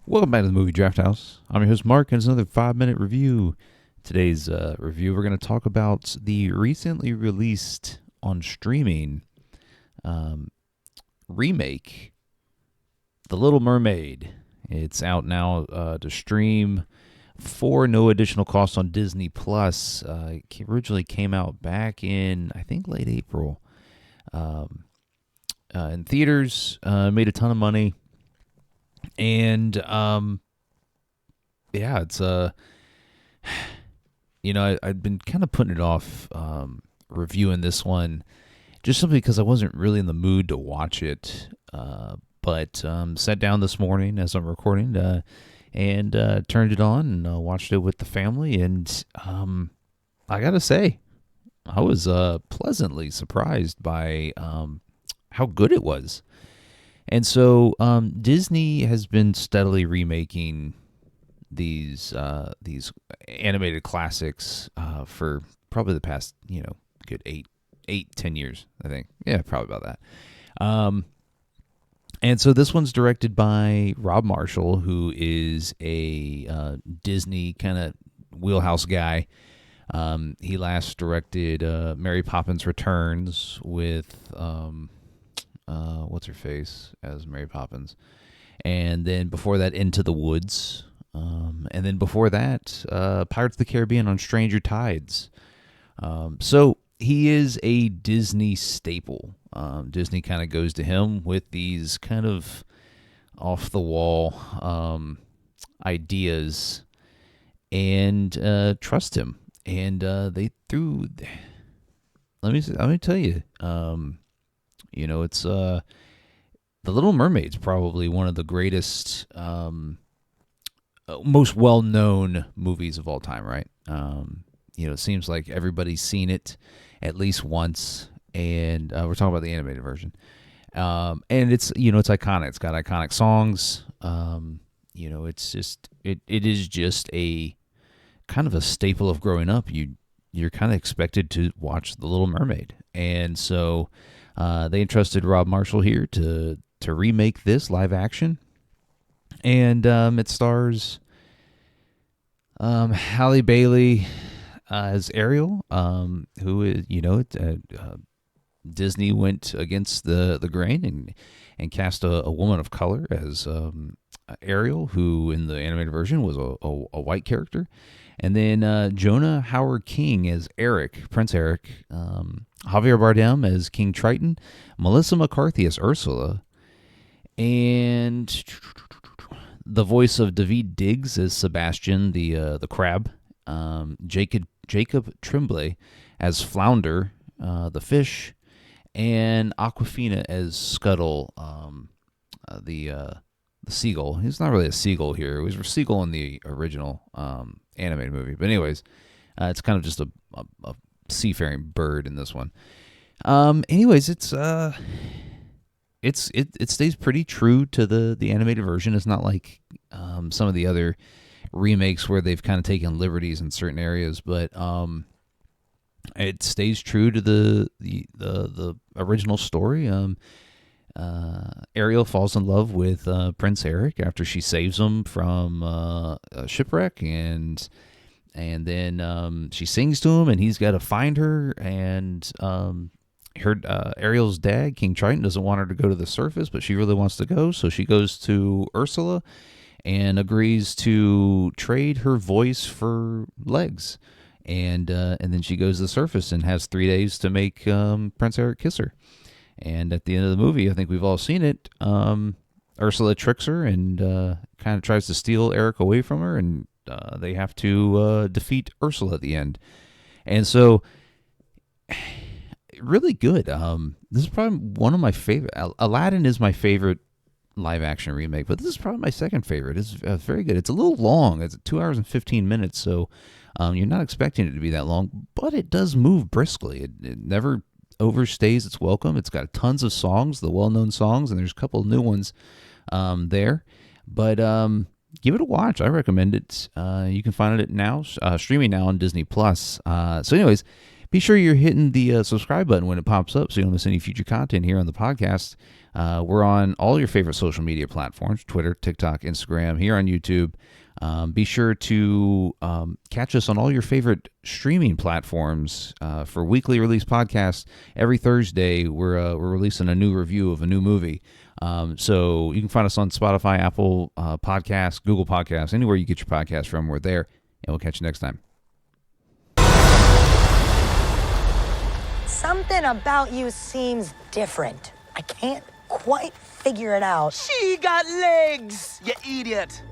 Welcome back to the Movie Draft House. I'm your host, Mark, and it's another 5-minute review. Today's review, we're going to talk about the recently released on streaming um, remake, The Little Mermaid. It's out now to stream for no additional cost on Disney Plus. It originally came out back in, I think, late April. Um, in theaters, made a ton of money. And yeah, it's I've been kind of putting it off reviewing this one just simply because I wasn't really in the mood to watch it. But sat down this morning as I'm recording and turned it on and watched it with the family. And I gotta say, I was pleasantly surprised by how good it was. And so Disney has been steadily remaking these animated classics for probably the past good 10 years, I think. Yeah, probably about that. And so this one's directed by Rob Marshall, who is a Disney kind of wheelhouse guy. He last directed Mary Poppins Returns with what's her face as Mary Poppins, and then before that, Into the Woods, and then before that, Pirates of the Caribbean on Stranger Tides. So he is a Disney staple. Disney kind of goes to him with these kind of off the wall ideas and trust him. And they threw. Let me tell you. It's The Little Mermaid's probably one of the greatest, most well-known movies of all time, right? It seems like everybody's seen it at least once, and we're talking about the animated version. And it's iconic. It's got iconic songs. It is just a kind of a staple of growing up. You're kind of expected to watch The Little Mermaid, and so. They entrusted Rob Marshall here to remake this live action, and it stars Halle Bailey as Ariel, who is Disney went against the grain and cast a woman of color as Ariel, who in the animated version was a white character. And then Jonah Howard King as Eric, Prince Eric. Javier Bardem as King Triton. Melissa McCarthy as Ursula. And the voice of David Diggs as Sebastian, the crab. Jacob Tremblay as Flounder, the fish. And Aquafina as Scuttle, the seagull. He's not really a seagull here. He was a seagull in the original animated movie. But anyways, it's kind of just a seafaring bird in this one. Anyways, it stays pretty true to the animated version. It's not like some of the other remakes where they've kind of taken liberties in certain areas, but it stays true to the original story. Ariel falls in love with Prince Eric after she saves him from a shipwreck, and then she sings to him, and he's got to find her. And Ariel's dad, King Triton, doesn't want her to go to the surface, but she really wants to go, so she goes to Ursula and agrees to trade her voice for legs. And then she goes to the surface and has 3 days to make Prince Eric kiss her. And at the end of the movie, I think we've all seen it, Ursula tricks her and kind of tries to steal Eric away from her, and they have to defeat Ursula at the end. And so, really good. This is probably one of my favorite. Aladdin is my favorite live-action remake, but this is probably my second favorite. It's very good. It's a little long. It's 2 hours and 15 minutes, so you're not expecting it to be that long, but it does move briskly. It never overstays its welcome. It's got tons of songs, the well-known songs, and there's a couple of new ones there. But give it a watch. I recommend it. You can find it now, streaming now on Disney Plus. So anyways, Be sure you're hitting the subscribe button when it pops up so you don't miss any future content here on the podcast. We're on all your favorite social media platforms, Twitter, TikTok, Instagram, here on YouTube. Be sure to catch us on all your favorite streaming platforms for weekly release podcasts. Every Thursday, we're releasing a new review of a new movie. So you can find us on Spotify, Apple Podcasts, Google Podcasts, anywhere you get your podcasts from. We're there, and we'll catch you next time. Something about you seems different. I can't quite figure it out. She got legs, you idiot.